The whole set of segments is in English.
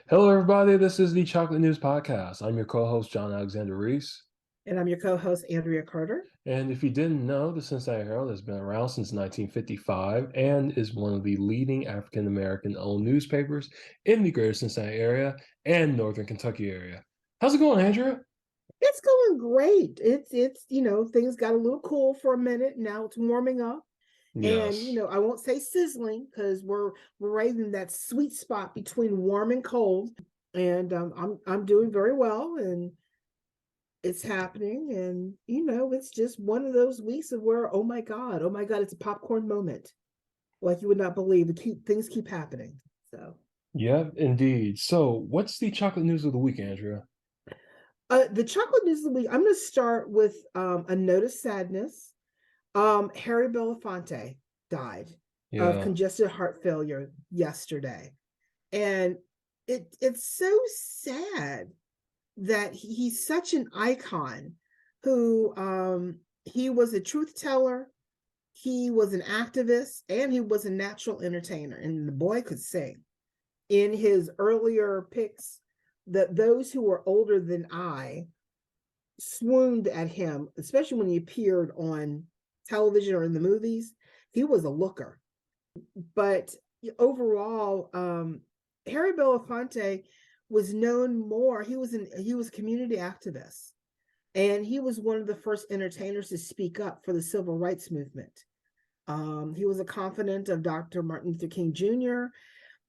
Hello, everybody. This is the Chocolate News Podcast. I'm your co-host, John Alexander Reese. And I'm your co-host, Andria Carter. And if you didn't know, the Cincinnati Herald has been around since 1955 and is one of the leading African American owned newspapers in the greater Cincinnati area and northern Kentucky area. How's it going, Andrea? It's going great. It's things got a little cool for a minute. Now it's warming up. And Yes. I won't say sizzling because we're right in that sweet spot between warm and cold. And I'm doing very well, and it's happening. And it's just one of those weeks of where, oh my God, it's a popcorn moment. Like you would not believe things keep happening. So Yeah, indeed. So, what's the chocolate news of the week, Andrea? the chocolate news of the week, I'm going to start with a note of sadness. Harry Belafonte died of Yeah. congestive heart failure yesterday. And it's so sad that he's such an icon who he was a truth teller, he was an activist, and he was a natural entertainer. And the boy could sing. In his earlier picks, that those who were older than I swooned at him, especially when he appeared on television or in the movies. He was a looker. But overall, Harry Belafonte was known more. He was a community activist, and he was one of the first entertainers to speak up for the civil rights movement. He was a confidant of Dr. Martin Luther King Jr.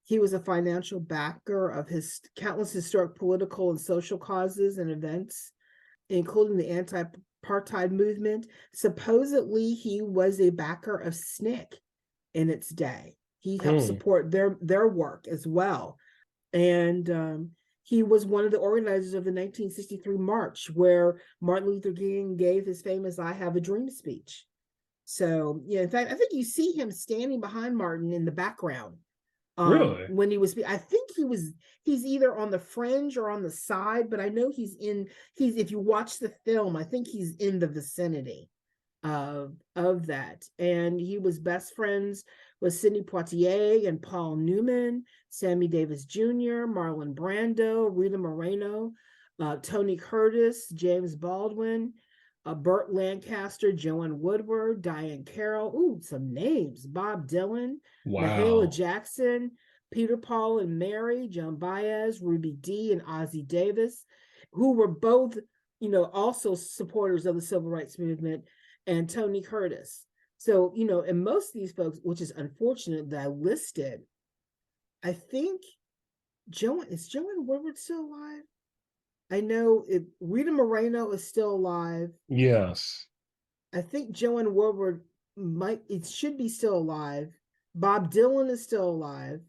He was a financial backer of his countless historic political and social causes and events, including the anti-apartheid movement. Supposedly, he was a backer of SNCC in its day. He helped Hmm. support their work as well. And he was one of the organizers of the 1963 march, where Martin Luther King gave his famous "I Have a Dream" speech. So, yeah, in fact, I think you see him standing behind Martin in the background Really? when he was. I think he's either on the fringe or on the side, but I know he's if you watch the film, I think he's in the vicinity of that. And he was best friends with Sidney Poitier and Paul Newman, Sammy Davis Jr., Marlon Brando, Rita Moreno, Tony Curtis, James Baldwin, Burt Lancaster, Joanne Woodward, Diane Carroll. Ooh, some names. Bob Dylan, Mahalia Wow. Jackson, Peter, Paul, and Mary, Joan Baez, Ruby Dee, and Ozzie Davis, who were both, also supporters of the civil rights movement, and Tony Curtis. So, and most of these folks, which is unfortunate that I listed, I think Joanne Woodward still alive? I know Rita Moreno is still alive. Yes. I think Joanne Woodward should be still alive. Bob Dylan is still alive.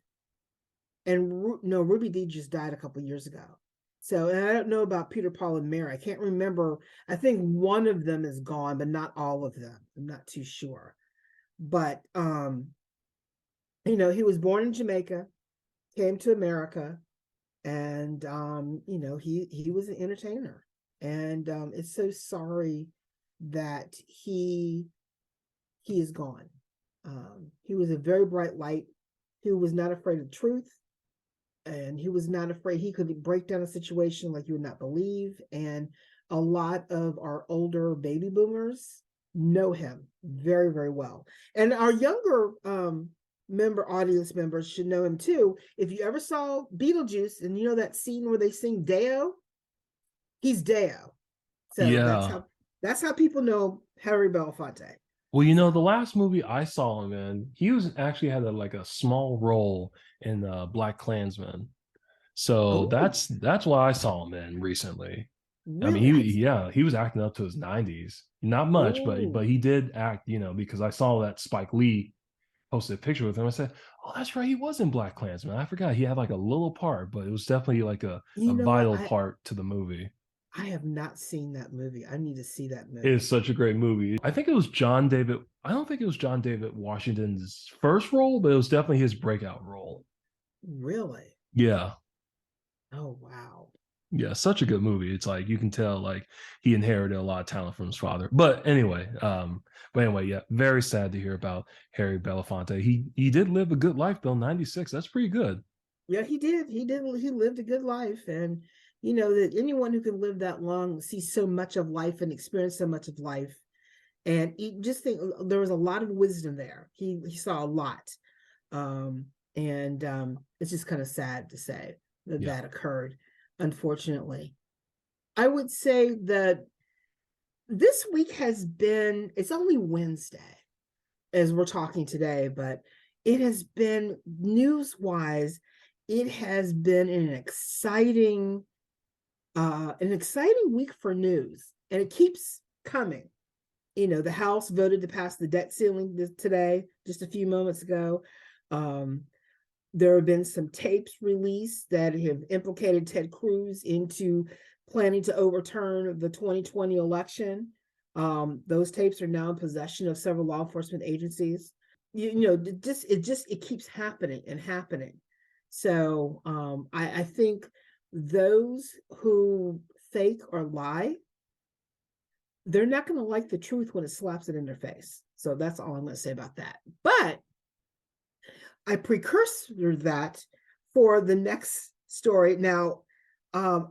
And no, Ruby Dee just died a couple years ago. So, and I don't know about Peter, Paul, and Mary. I can't remember. I think one of them is gone, but not all of them. I'm not too sure. But he was born in Jamaica, came to America, and he was an entertainer. And it's so sorry that he is gone. He was a very bright light. He was not afraid of truth, and he was not afraid. He could break down a situation like you would not believe. And a lot of our older baby boomers know him very, very well. And our younger audience members should know him too. If you ever saw Beetlejuice, and that scene where they sing Deo, he's Deo. So Yeah. that's how people know Harry Belafonte. Well, So, the last movie I saw him in, he was actually had a small role in Black Klansman. So oh, that's why I saw him in recently. I mean, really? I he was acting up to his 90s. Not much, but oh he did act, because I saw that Spike Lee posted a picture with him. I said, "Oh, that's right, he was in Black Klansman. I forgot he had like a little part, but it was definitely like a you know what? vital I part to the movie." I have not seen that movie. I need to see that It is movie. such a great movie. I think it was John David. I don't think it was John David Washington's first role, but it was definitely his breakout role. Really? Yeah. Oh, wow. Yeah, such a good movie. It's like you can tell like he inherited a lot of talent from his father. But anyway, yeah, very sad to hear about Harry Belafonte. He did live a good life though, 96. That's pretty good. Yeah, he did. He lived a good life. And, that anyone who can live that long sees so much of life and experience so much of life. And he just think there was a lot of wisdom there. He saw a lot. And it's just kind of sad to say that Yeah. that occurred, unfortunately. I would say that this week has been, it's only Wednesday as we're talking today, but it has been news wise, it has been an exciting week for news, and it keeps coming. The House voted to pass the debt ceiling today, just a few moments ago. Um, there have been some tapes released that have implicated Ted Cruz into planning to overturn the 2020 election. Those tapes are now in possession of several law enforcement agencies. It keeps happening and happening. So I think those who fake or lie, they're not going to like the truth when it slaps it in their face. So that's all I'm going to say about that. But I precursor that for the next story. Now,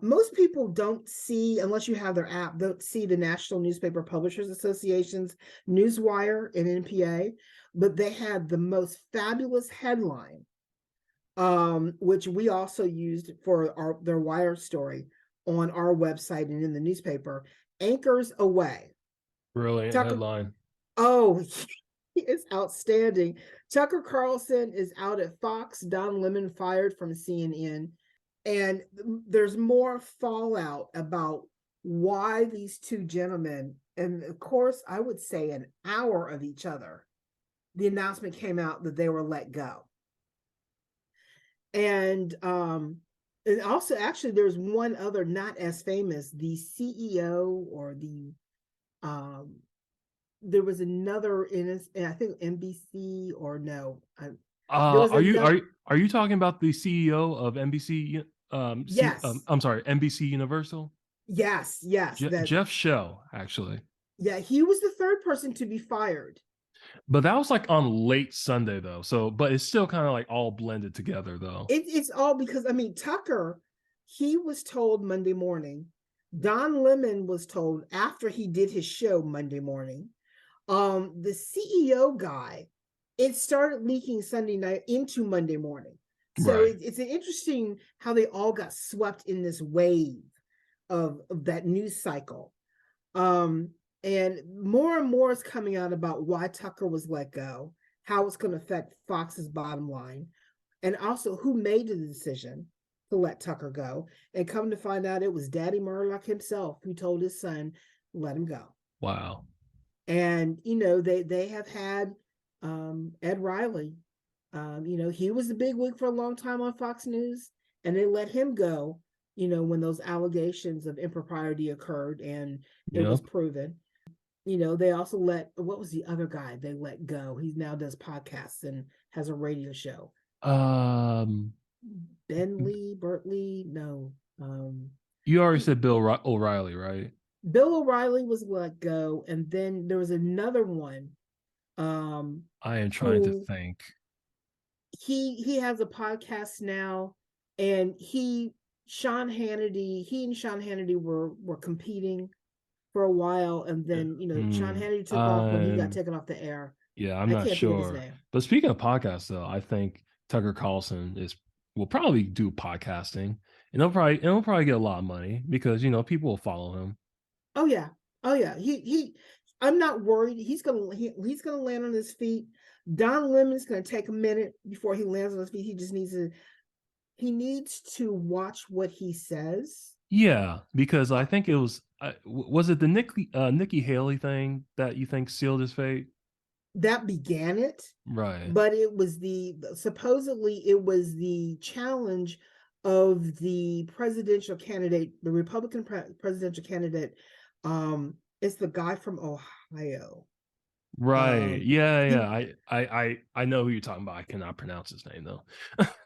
most people don't see, unless you have their app, don't see the National Newspaper Publishers Association's Newswire and NPA, but they had the most fabulous headline, which we also used for their wire story on our website and in the newspaper. Anchors away. Brilliant Tucker, headline. oh, it's outstanding. Tucker Carlson is out at Fox. Don Lemon fired from CNN. And there's more fallout about why these two gentlemen, and of course, I would say an hour of each other, the announcement came out that they were let go. And also, actually, there's one other not as famous, the CEO or there was another in I think NBC or no. There was another. Are you talking about the CEO of NBC? Yes, I'm sorry, NBC Universal. yes. That Jeff Shell, actually. Yeah, he was the third person to be fired. But that was like on late Sunday though. So, but it's still kind of like all blended together though. It's all because Tucker, he was told Monday morning. Don Lemon was told after he did his show Monday morning. The CEO guy, it started leaking Sunday night into Monday morning. So Right. it's an interesting how they all got swept in this wave of that news cycle. And more is coming out about why Tucker was let go, how it's going to affect Fox's bottom line, and also who made the decision to let Tucker go. And come to find out, it was Daddy Murdoch himself who told his son, let him go. Wow. And they have had Ed Riley. He was the big wig for a long time on Fox News, and they let him go. When those allegations of impropriety occurred, and it was Yep. proven. They also what was the other guy they let go? He now does podcasts and has a radio show. Um, Bert Lee, no. you already He said Bill O'Reilly, right? Bill O'Reilly was let go, and then there was another one. I am trying to Who think. he has a podcast now, and he and Sean Hannity were competing for a while, and then Sean Hannity took off when he got I'm taken off the air. Yeah, I'm I not can't think of his sure. name. But speaking of podcasts, though, I think Tucker Carlson will probably do podcasting, and he'll probably get a lot of money because people will follow him. Oh yeah, oh yeah. He. I'm not worried. He's gonna land on his feet. Don Lemon's gonna take a minute before he lands on his feet. He needs to watch what he says. Yeah, because Uh, I think was it the Nikki Haley thing that you think sealed his fate? that began it, Right. but it was supposedly it was the challenge of the presidential candidate, the Republican presidential candidate. It's the guy from Ohio. Right. Yeah, He yeah. I know who you're talking about. I cannot pronounce his name though.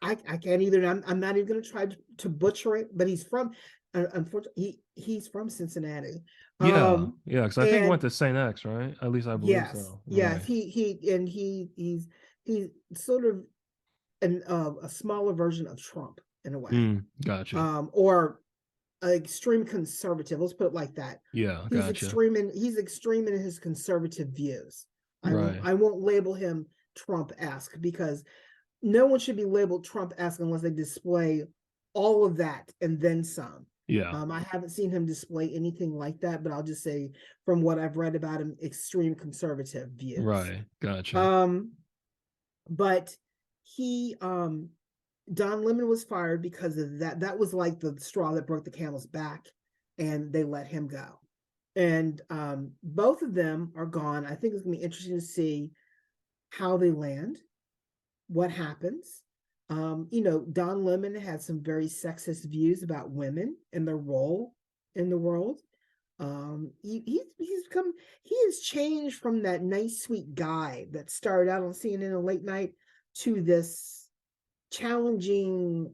I can't either. I'm not even going to try to butcher it, but he's from, unfortunately, he's from Cincinnati. Yeah, yeah, because I think he went And to St. X, right? At least I believe yes, so. yes, Right. he's sort of a smaller version of Trump in a way, Gotcha. or an extreme conservative. Let's put it like that. Yeah, He's gotcha. extreme in his conservative views. Right. I won't label him Trump-esque, because no one should be labeled Trump-esque unless they display all of that and then some. Yeah. I haven't seen him display anything like that, but I'll just say from what I've read about him, extreme conservative views. Right. Gotcha. Um, but he Don Lemon was fired because of that. That was like the straw that broke the camel's back, and they let him go. And both of them are gone. I think it's gonna be interesting to see how they land, what happens. Don Lemon had some very sexist views about women and their role in the world. He has changed from that nice, sweet guy that started out on CNN in late night to this challenging.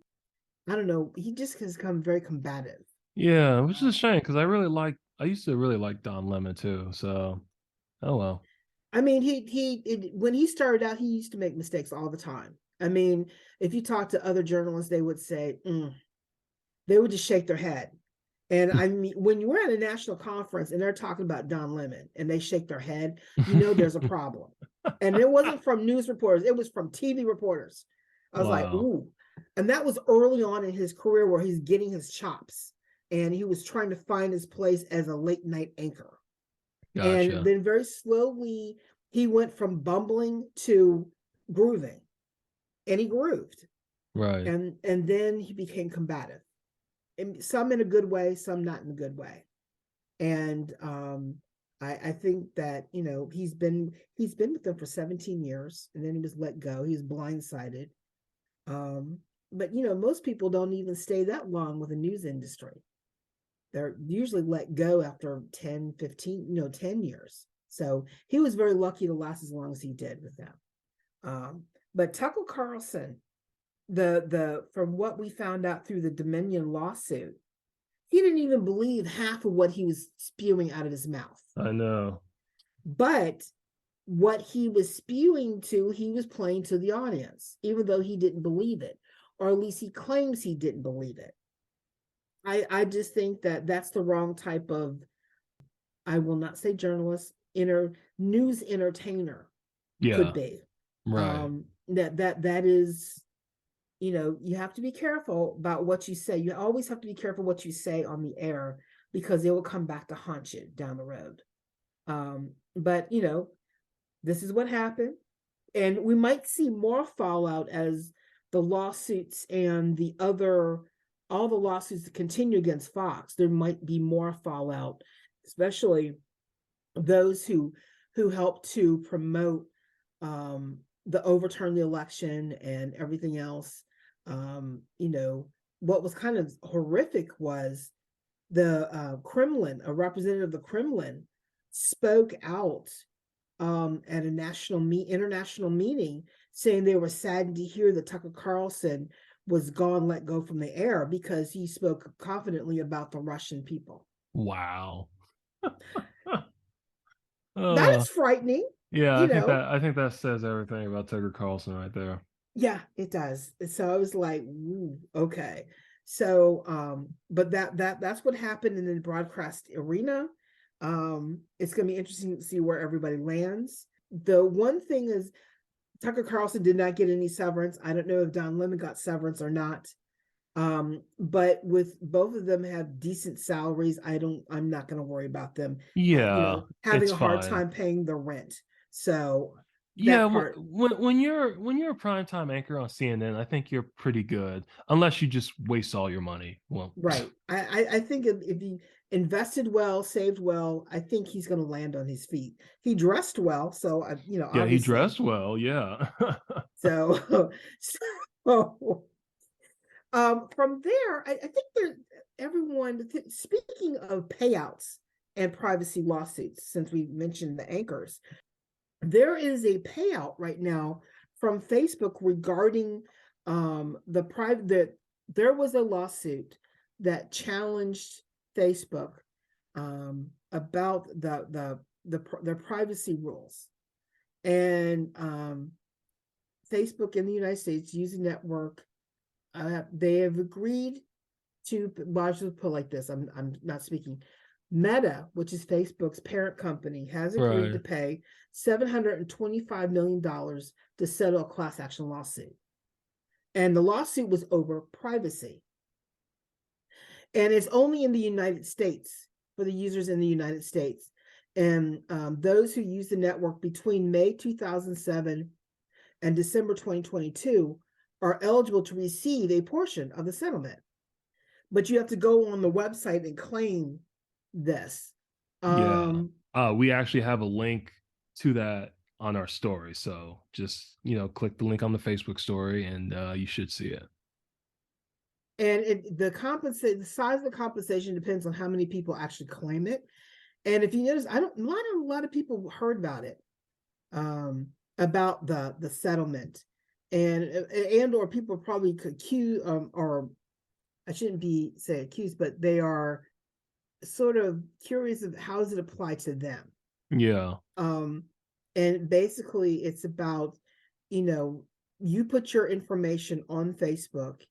I don't know. He just has become very combative. Yeah, which is a shame because I used to really like Don Lemon too. So, oh well. I mean, when he started out, he used to make mistakes all the time. I mean, if you talk to other journalists, they would say, they would just shake their head. And I mean, when you're at a national conference and they're talking about Don Lemon and they shake their head, there's a problem. And it wasn't from news reporters, it was from TV reporters. I was like, Wow. ooh. And that was early on in his career where he's getting his chops and he was trying to find his place as a late night anchor. And Gotcha. then very slowly, he went from bumbling to grooving, and he grooved. Right. And then he became combative, and some in a good way, some not in a good way. And I think that he's been with them for 17 years, and then he was let go. He was blindsided. But most people don't even stay that long with the news industry. They're usually let go after 10, 15, 10 years. So he was very lucky to last as long as he did with them. But Tucker Carlson, the from what we found out through the Dominion lawsuit, he didn't even believe half of what he was spewing out of his mouth. I know. But what he was spewing to, he was playing to the audience, even though he didn't believe it, or at least he claims he didn't believe it. I just think that that's the wrong type of, I will not say journalist, news entertainer could Yeah. be. Right. That is, you have to be careful about what you say. You always have to be careful what you say on the air, because it will come back to haunt you down the road. But this is what happened, and we might see more fallout as the lawsuits and all the lawsuits that continue against Fox. There might be more fallout, especially those who helped to promote the overturn the election and everything else. What was kind of horrific was the Kremlin, a representative of the Kremlin, spoke out at a international meeting, saying they were saddened to hear that Tucker Carlson was gone, let go from the air, because he spoke confidently about the Russian people. Wow. That Uh, is frightening, yeah, you know. I think that says everything about Tucker Carlson right there. Yeah, it does. So I was like, ooh, okay. So, but that's what happened in the broadcast arena. It's going to be interesting to see where everybody lands. The one thing is, Tucker Carlson did not get any severance. I don't know if Don Lemon got severance or not. But with both of them have decent salaries, I'm not going to worry about them, Yeah, having it's a hard fine. time paying the rent. So Yeah, that part, when you're a primetime anchor on CNN, I think you're pretty good, unless you just waste all your money. Well, right. I think if he invested well, saved well, I think he's going to land on his feet. He dressed well, so yeah, he obviously. dressed well. Yeah. So, so from there, I think speaking of payouts and privacy lawsuits, since we mentioned the anchors, there is a payout right now from Facebook regarding the private that there was a lawsuit that challenged Facebook about their privacy rules. And Facebook in the United States use a network. They have agreed to, well, I should put it like this. I'm not speaking. Meta, which is Facebook's parent company, has agreed to Right. pay $725 million to settle a class action lawsuit. And the lawsuit was over privacy. And it's only in the United States for the users in the United States. And those who use the network between May 2007 and December 2022 are eligible to receive a portion of the settlement. But you have to go on the website and claim this. Yeah. We actually have a link to that on our story. So just, click the link on the Facebook story and you should see it. And the size of the compensation depends on how many people actually claim it. And if you notice, not a lot of people heard about it, about the settlement, and or people probably accuse, or I shouldn't say accused, but they are sort of curious of how does it apply to them. Yeah. And basically it's about, you put your information on Facebook,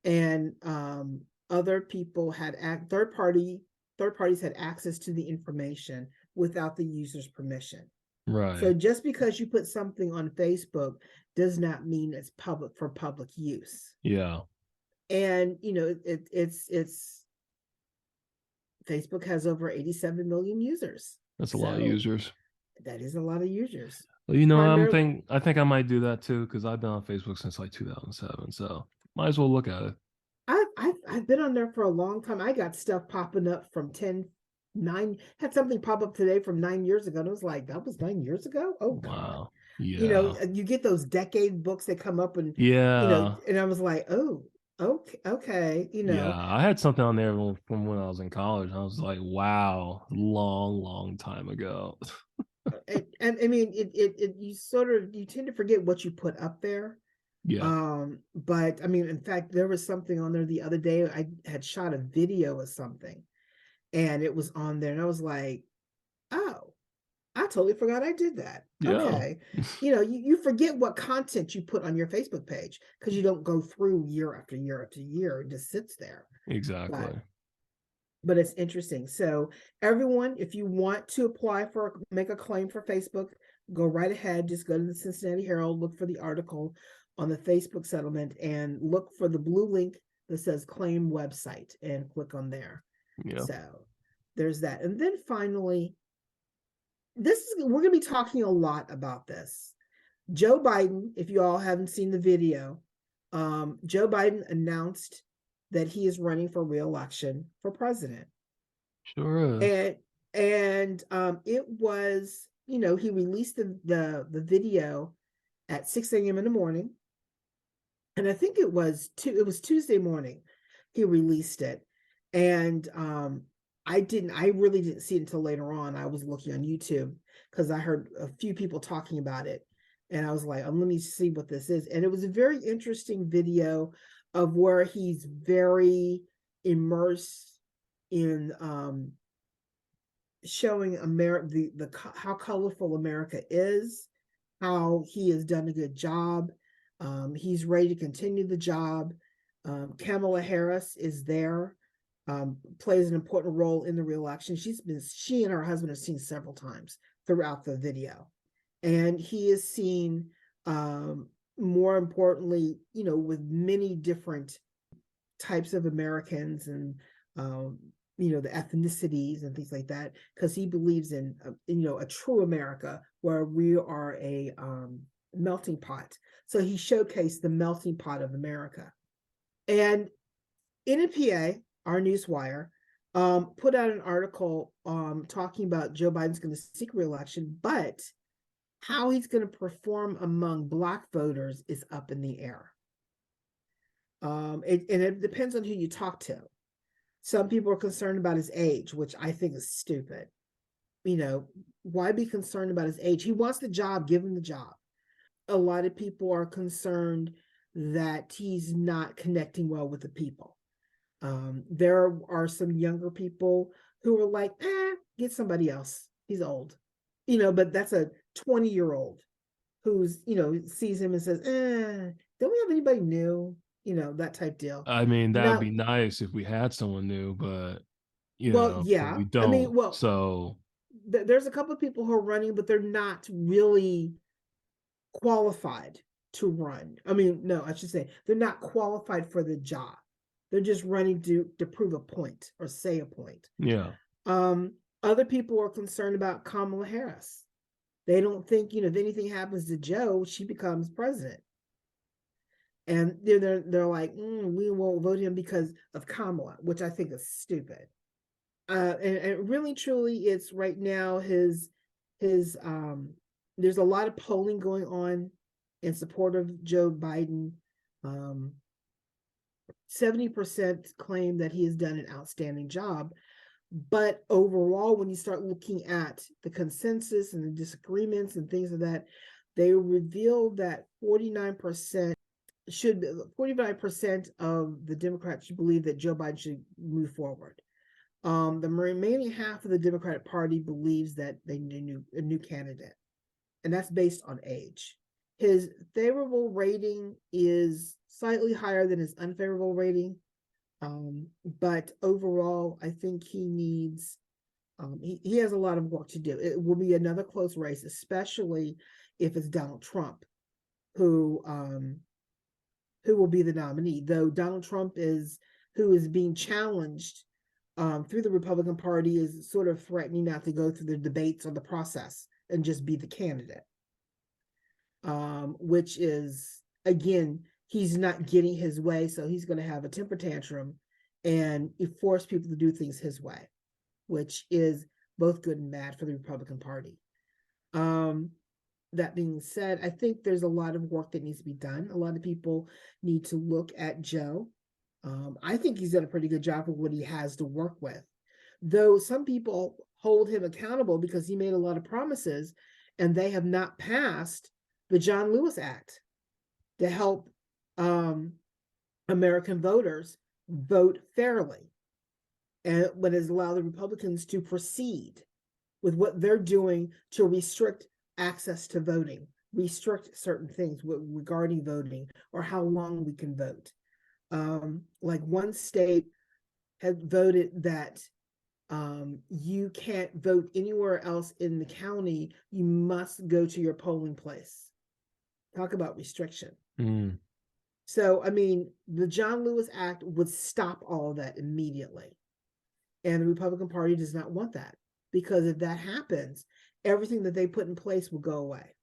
and other people had third parties had access to the information without the user's permission. So Right. just because you put something on Facebook does not mean it's public for public use. Yeah. And it's Facebook has over 87 million users. That's a lot of So users. that is a lot of users. Well, Primarily, I think I might do that too because I've been on Facebook since like 2007. So might as well look at it. I've been on there for a long time. I got stuff popping up from 9, had something pop up today from 9 years ago. And I was like, that was 9 years ago? Oh God. Wow. Yeah. You get those decade books that come up, and Yeah. and I was like, oh, okay. Yeah. I had something on there from when I was in college. I was like, wow, long, long time ago. And I mean, you tend to forget what you put up there. Yeah. But I mean, in fact, there was something on there the other day. I had shot a video of something, and it was on there, and I was like, oh, I totally forgot I did that. Yeah. Okay. You forget what content you put on your Facebook page because you don't go through year after year after year. It just sits there. But Exactly. it's interesting. So everyone, if you want to make a claim for Facebook, go right ahead. Just go to the Cincinnati Herald, look for the article on the Facebook settlement, and look for the blue link that says claim website and click on there. Yeah. So there's that. And then finally, we're going to be talking a lot about this. Joe Biden, if you all haven't seen the video, Joe Biden announced that he is running for re-election for president. Sure is. And it was, he released the video at 6 a.m. in the morning. And I think it was Tuesday morning he released it. And I really didn't see it until later on. I was looking on YouTube because I heard a few people talking about it. And I was like, let me see what this is. And it was a very interesting video of where he's very immersed in showing America, how colorful America is, how he has done a good job. He's ready to continue the job. Kamala Harris is there, plays an important role in the reelection. She and her husband have seen several times throughout the video. And he is seen, more importantly, with many different types of Americans and, the ethnicities and things like that, because he believes in, a true America where we are a melting pot. So he showcased the melting pot of America. And NPA, our newswire, put out an article talking about Joe Biden's going to seek re-election, but how he's going to perform among Black voters is up in the air. It depends on who you talk to. Some people are concerned about his age, which I think is stupid. Why be concerned about his age? He wants the job, give him the job. A lot of people are concerned that he's not connecting well with the people. There are some younger people who are like, get somebody else. He's old. But that's a 20-year-old. who's, sees him and says, don't we have anybody new? That type deal. I mean, that'd Now, be nice if we had someone new, well, but yeah. we I mean, don't. well, So there's a couple of people who are running, but they're not really qualified to run. I mean, no, I should say they're not qualified for the job. They're just running to prove a point or say a point. yeah, Um, Other people are concerned about Kamala Harris. They don't think, if anything happens to Joe, she becomes president. And they're like, we won't vote him because of Kamala, which I think is stupid. And really, truly, it's right now his there's a lot of polling going on in support of Joe Biden. 70% claim that he has done an outstanding job. But overall, when you start looking at the consensus and the disagreements and things of that, they revealed that 49% should 49% of the Democrats believe that Joe Biden should move forward. The remaining half of the Democratic Party believes that they need a new candidate, and that's based on age. His favorable rating is slightly higher than his unfavorable rating, but overall, I think he needs. He has a lot of work to do. It will be another close race, especially if it's Donald Trump who will be the nominee. Though Donald Trump who is being challenged through the Republican Party, is sort of threatening not to go through the debates or the process and just be the candidate, which is, again, he's not getting his way, so he's going to have a temper tantrum and force people to do things his way, which is both good and bad for the Republican Party. That being said, I think there's a lot of work that needs to be done. A lot of people need to look at Joe. I think he's done a pretty good job of what he has to work with, though some people hold him accountable because he made a lot of promises and they have not passed the John Lewis Act to help American voters vote fairly, and what has allowed the Republicans to proceed with what they're doing to restrict access to voting, restrict certain things regarding voting or how long we can vote. Like one state had voted that you can't vote anywhere else in the county. You must go to your polling place. Talk about restriction. mm, So, I mean, the John Lewis Act would stop all of that immediately. And the Republican Party does not want that, because if that happens, everything that they put in place will go away.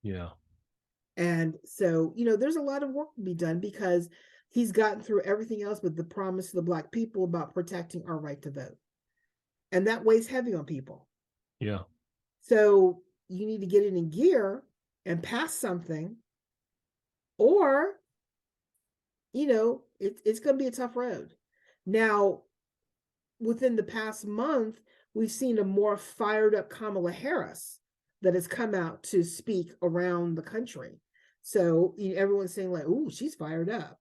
yeah, And so, there's a lot of work to be done because he's gotten through everything else but the promise to the Black people about protecting our right to vote. And that weighs heavy on people. yeah, So you need to get it in gear and pass something, or, it's going to be a tough road. Now, within the past month, we've seen a more fired up Kamala Harris that has come out to speak around the country. So everyone's saying like, "Ooh, she's fired up,"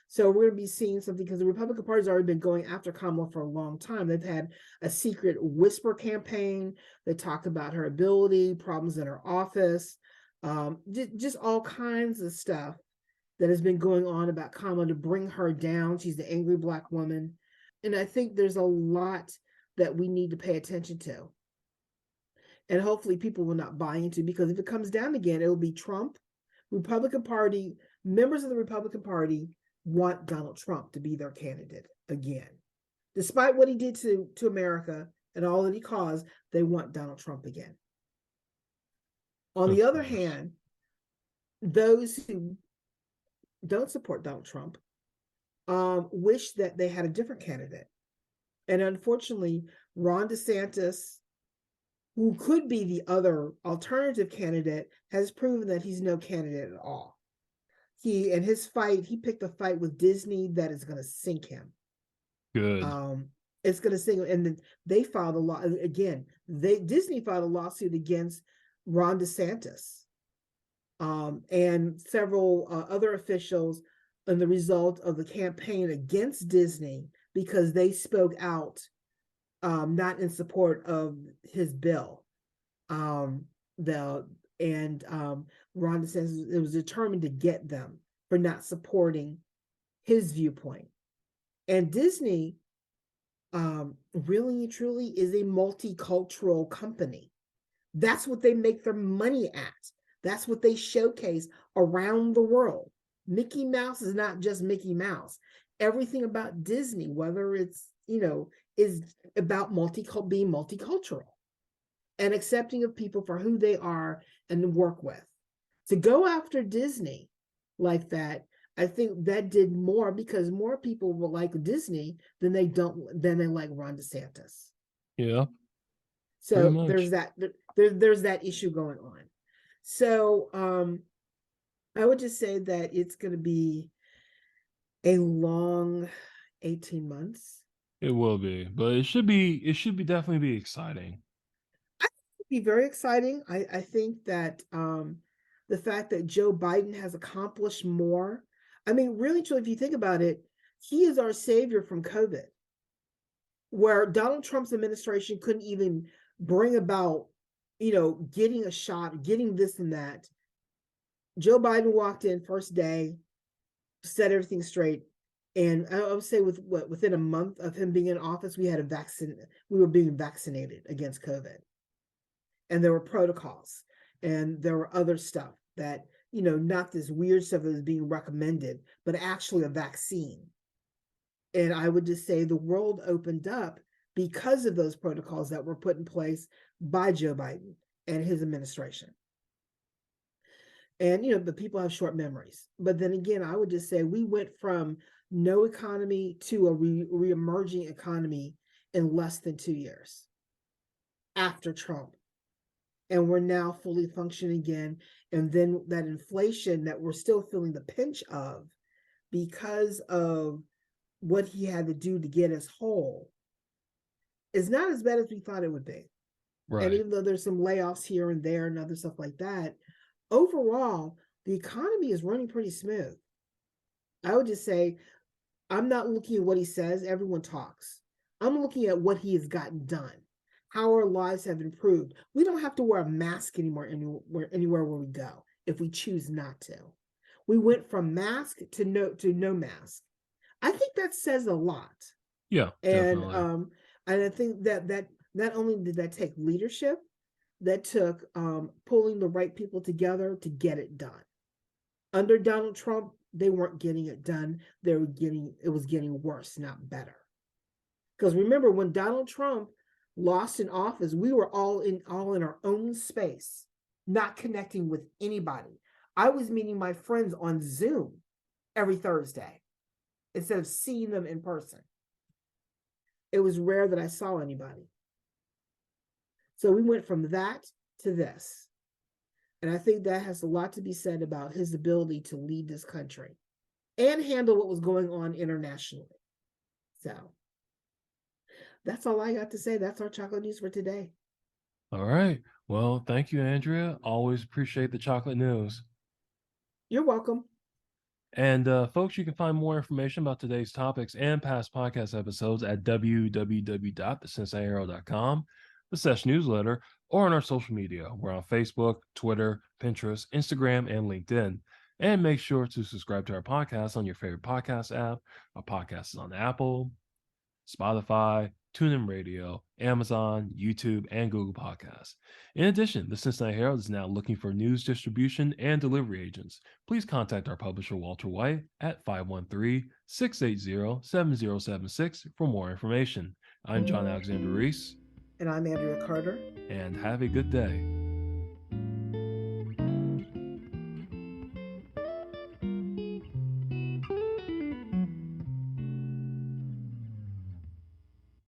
So we're going to be seeing something because the Republican Party's already been going after Kamala for a long time. They've had a secret whisper campaign. They talked about her ability, problems in her office, just all kinds of stuff that has been going on about Kamala to bring her down. She's the angry Black woman. And I think there's a lot that we need to pay attention to. And hopefully people will not buy into, because if it comes down again, it will be Trump. Republican Party, members of the Republican Party want Donald Trump to be their candidate again. Despite what he did to America and all that he caused, they want Donald Trump again. On of the other course. hand, those who don't support Donald Trump wish that they had a different candidate. And unfortunately, Ron DeSantis, who could be the other alternative candidate, has proven that he's no candidate at all. He picked a fight with Disney that is going to sink him. Good. It's going to sink him. And then they filed a law again. Disney filed a lawsuit against Ron DeSantis and several other officials in the result of the campaign against Disney, because they spoke out not in support of his bill, the and Ron DeSantis it was determined to get them for not supporting his viewpoint. And Disney, really and truly, is a multicultural company. That's what they make their money at. That's what they showcase around the world. Mickey Mouse is not just Mickey Mouse. Everything about Disney, whether it's, is about being multicultural and accepting of people for who they are and work with. To go after Disney like that, I think that did more because more people will like Disney than they like Ron DeSantis. Yeah, pretty So much. there's that issue going on. So I would just say that it's going to be a long 18 months. It will be, but it should be definitely be exciting. I think it'd be very exciting. I think that the fact that Joe Biden has accomplished more. I mean, really, truly, if you think about it, he is our savior from COVID, where Donald Trump's administration couldn't even bring about, getting a shot, getting this and that. Joe Biden walked in first day, set everything straight. And I would say within a month of him being in office, we were being vaccinated against COVID. And there were protocols and there were other stuff that, not this weird stuff that was being recommended, but actually a vaccine. And I would just say the world opened up because of those protocols that were put in place by Joe Biden and his administration. And, the people have short memories. But then again, I would just say we went from no economy to a re-emerging economy in less than 2 years after Trump. And we're now fully functioning again. And then that inflation that we're still feeling the pinch of because of what he had to do to get us whole is not as bad as we thought it would be. Right. And even though there's some layoffs here and there and other stuff like that, overall, the economy is running pretty smooth. I would just say, I'm not looking at what he says. Everyone talks. I'm looking at what he has gotten done, how our lives have improved. We don't have to wear a mask anymore anywhere where we go if we choose not to. We went from mask to no mask. I think that says a lot. Yeah, And definitely. I think that not only did that take leadership, that took pulling the right people together to get it done. Under Donald Trump, they weren't getting it done. It was getting worse, not better. Because remember, when Donald Trump lost in office, we were all in our own space, not connecting with anybody. I was meeting my friends on Zoom every Thursday instead of seeing them in person. It was rare that I saw anybody. So we went from that to this. And I think that has a lot to be said about his ability to lead this country and handle what was going on internationally. So that's all I got to say. That's our chocolate news for today. All right. Well, thank you, Andrea. Always appreciate the chocolate news. You're welcome. And folks, you can find more information about today's topics and past podcast episodes at www.thecincinnatiherald.com, the Sesh newsletter, or on our social media. We're on Facebook, Twitter, Pinterest, Instagram, and LinkedIn. And make sure to subscribe to our podcast on your favorite podcast app. Our podcast is on Apple, Spotify, TuneIn Radio, Amazon, YouTube, and Google Podcasts. In addition, the Cincinnati Herald is now looking for news distribution and delivery agents. Please contact our publisher, Walter White, at 513-680-7076 for more information. I'm John Alexander Reese. And I'm Andria Carter. And have a good day.